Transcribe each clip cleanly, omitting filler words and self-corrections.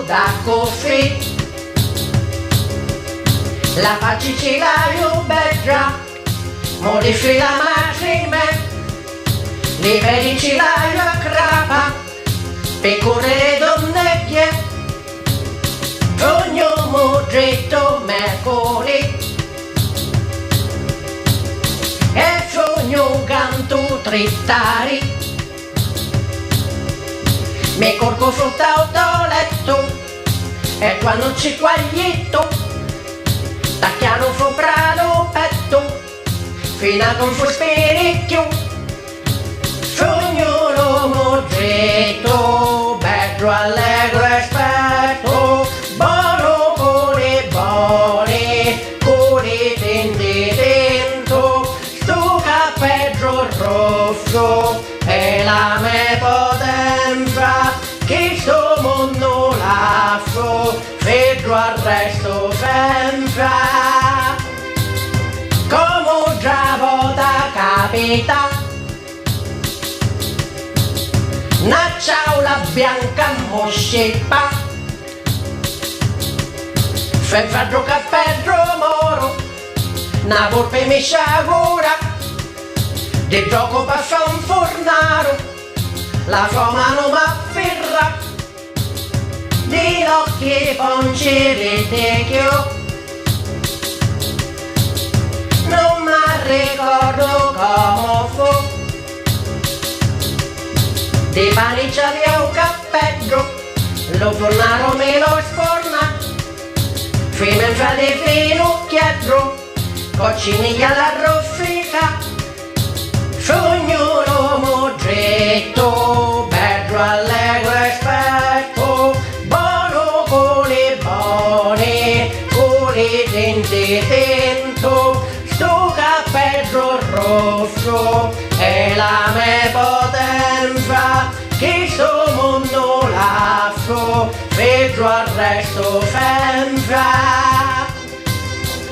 da coffi, la facicila bella, modifi la matrime, li vedi cilaio a crapa, pecore donneglie, ognuno dritto mercoledì, e ognuno canto trittari, mi corco sotto il letto, e quando ci quaglietto, tacchiano sopra lo petto, fino a con fu spiricchio, ognuno moggetto, bello allegro esperto, buono con i denti dentro, sto cappello rosso, e la me potenza, che sto mondo lascio, vedo al resto senza, come già vota capita, una ciaula bianca moscepa, senza cappello moro, una volpe mi sciagura, di gioco passa un fornaro, la sua mano m'afferra, di occhi ponci ritecchio, non mi ricordo come fu, di paniccia di un cappello, lo fornaro me lo sforna, fino in fra di finocchietto, cocciniglia alla roffica, ognuno moggetto, bello allegro esperto, buono con i denti dentro, sto cappello rosso, e la me potenza, che sto mondo lascio, vedo al resto senza,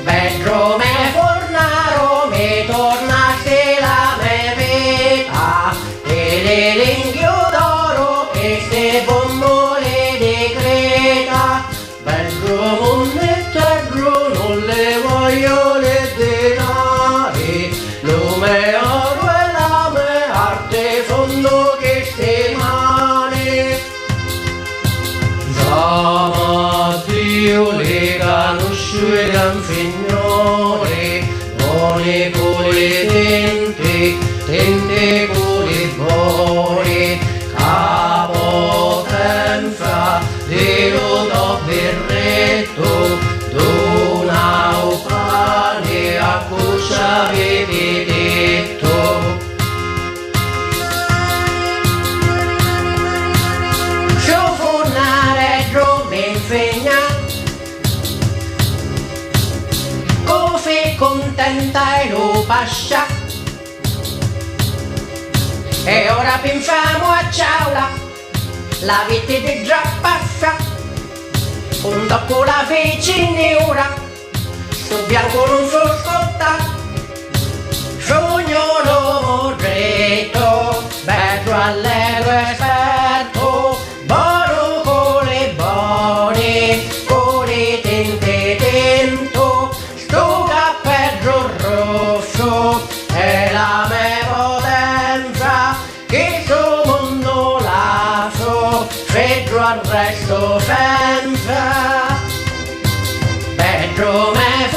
vedo me fornaro, mi tornaste la me vita, e le linghio d'oro, e ste bombole di creta, bello monettello, non le voglio le denari, lume oro e lame, arte fondo che ste mani, Dio le conosciuto e gran signore, buone con le tente con le buone, capotenza, dello do berretto, dona o pane a cuccia avete detto. Contenta e lo pascia, e ora pensiamo a ciaula, la vita di già passa, un dopo la vicinura, sto bianco non so scotta, ognuno moggetto, bello allegro esperto, buono con i denti dentro, sto cappello rosso, e la me potenza, che sto mondo lascio, vedo al resto senza, vedo me